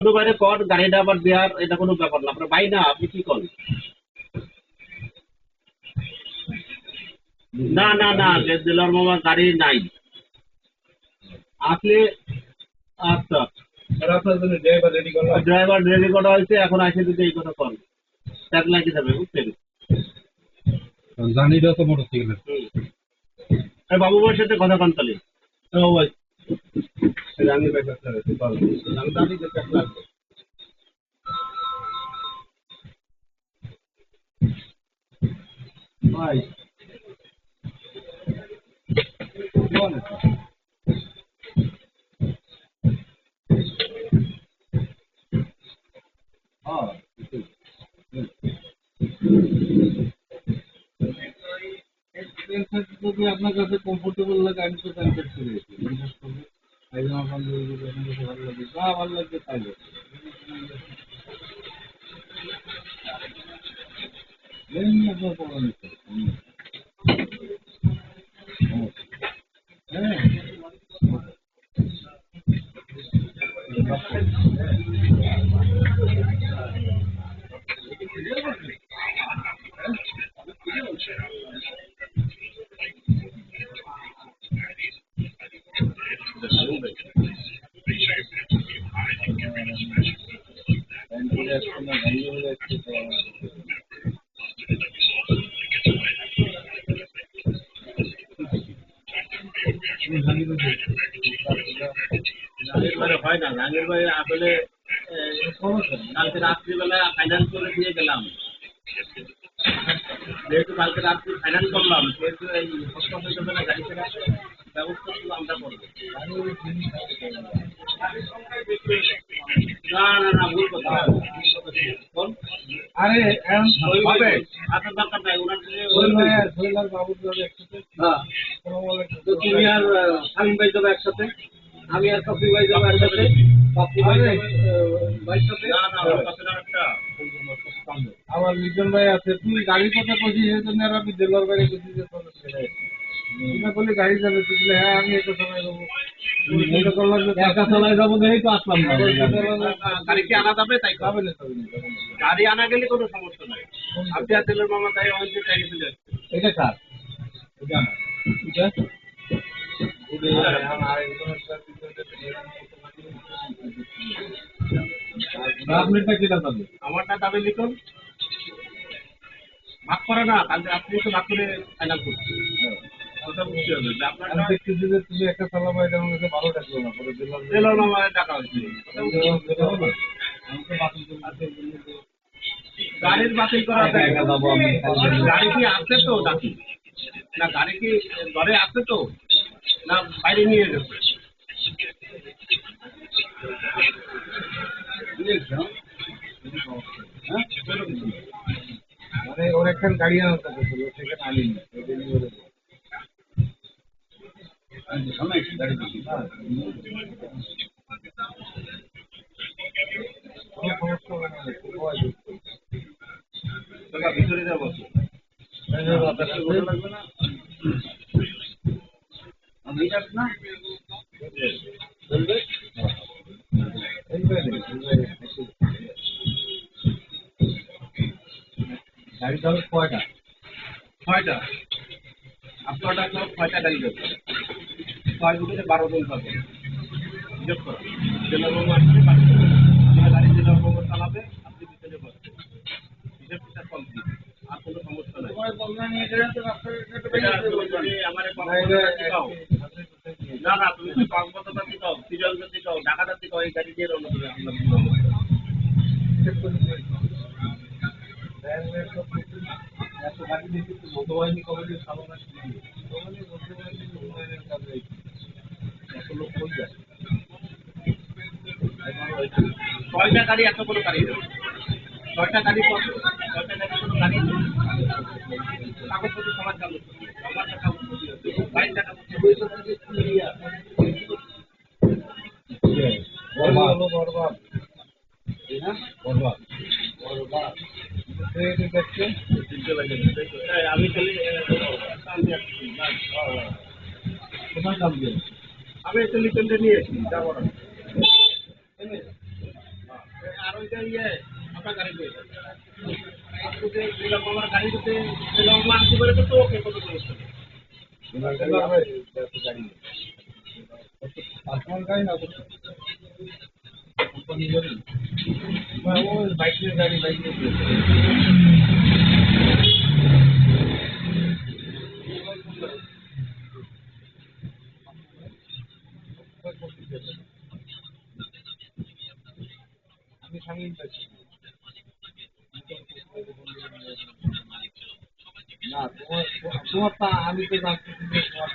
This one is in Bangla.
কোনো বাইরে কর গাড়িটা আবার দেওয়ার এটা কোনো ব্যাপার না, আপনার ভাই না, আপনি কি করেন? না না না, দিলার মামা গাড়ি নাই আসলে। আচ্ছা, ড্রাইভার রেডি করা হয়েছে, এখন আসে যদি এই কথা করেন ট্যাগ লাগিয়ে যাবে, বুঝছেন? জানি তো মোটরসাইকেল বাবু ভাইয়ের সাথে কথা কান তাহলে। বাবু ভাই জানি ভাই জানি যে ট্যাগ লাগবে ভাই যদি আপনার কাছে কমফোর্টেবল লাগে আমি তো প্যান্ট শার্ট করে ভালো লাগে যা ভালো লাগবে তাই আপনার পড়ানো হ্যাঁ হয় না জাহাঙ্গীর ভাই, আসলে কালকে রাত্রিবেলা ফাইন্যান্স করে দিয়ে গেলাম, যেহেতু কালকে রাত্রি ফাইন্যান্স করলাম সেহেতু এই কষ্ট হয়ে যাবে না, গাড়ি ফেরার ব্যবস্থা তো আমরা করবো। না না না, ভুল কথা। আরে হবে আপনার দরকার নাই, ওনার তো তুমি আর শামীম ভাই যাবে একসাথে, আমি আর কপি ভাই যাবো একসাথে, কপি ভাই যাবে ভাইয়ের সাথে। না না, ওর কাছে না একটা আমার লিজন ভাই আছে, তুই গাড়ির কথা বলছিস এই জন্য আর আমি দেলোয়ার বাড়ি বলছি যে তোর ছেলে তুমি বলি গাড়ি যাবে তুই বলে হ্যাঁ আমি একটা সময় যাবো একা চালায় যাবো দেখেই তো আসলাম না। গাড়ি কি আনা যাবে? তাই যাবে না গাড়ি আনা গেলে কোনো সমস্যা নাই, আপনি আর তেলের মামা তাই অনেক টাইম চলে আসছে। এটা কার এটা আপনারটা কেটা যাবে? আমারটা দাবি লিখুন, ভাগ করে না, কালকে আপনি তো ভাগ করে ফাইনাল করছি। কথা বুঝতে হবে যে আপনার আমি দেখতেছি যে তুমি একটা চালাবো এটা আমার কাছে ভালো লাগলো না, পরে তেলের মামা টাকা হয়েছে। গাড়ির বাতিল করা গাড়ি কি আসছে তো নাকি? না গাড়ি কি ঘরে আসছে তো, না বাইরে নিয়ে গেছে? মানে ওর একখান গাড়ি আনার কথা ছিল, সেখানে আনিনি গাড়ি ভিতরে যাবো না গাড়ি চালক কয়টা? ছয়টা, আপনারটা ছয়টা গাড়ি যাবে, 6 গুলিতে 12 জন পাবে, হিসাব করো। জেলার বাবু আসবে, গাড়ি জেলার বাবু চালাবে, আপনি ভিতরে বসবেন, হিসাব টিসাব কমপ্লিট, আর কোনো সমস্যা নাই। না না, তুমি তো কক্সবাজার থেকে দাও, সিরিয়ালগঞ্জ থেকে দাও, ঢাকাটা থেকে এই গাড়ি দিয়ে রওনা দেবে আপনার। এত গাড়ি দেখি তো মধ্যবাহিনী কমিটির সামনে উন্নয়নের কাজে এত লোক কই যায়? 6টা গাড়ি, এত কোনো গাড়ি দেবে, 6টা গাড়ি, 6টা গাড়ি কোনো গাড়ি কাগজপত্র সবার চালু, আমার টাকা বাইর টাকা বরবাদ আমি খালি তোমার দাম দিয়ে আমি একটা লিখে নিয়ে এসেছি, যাবো না। আর ওইটা আপনার গাড়ি দিয়ে যাবে। আর যদি যেরকম আমার গাড়ি যদি সেরকম মানতে পারে তো ওকে কত সমস্যা নেই। পার্সোনাল গাড়ি না কোম্পানি গাড়ি বা ওই বাইকের গাড়ি বাইকের আমি সামিল না তোমার তোমার আমি তো জানতেছি যে তোমার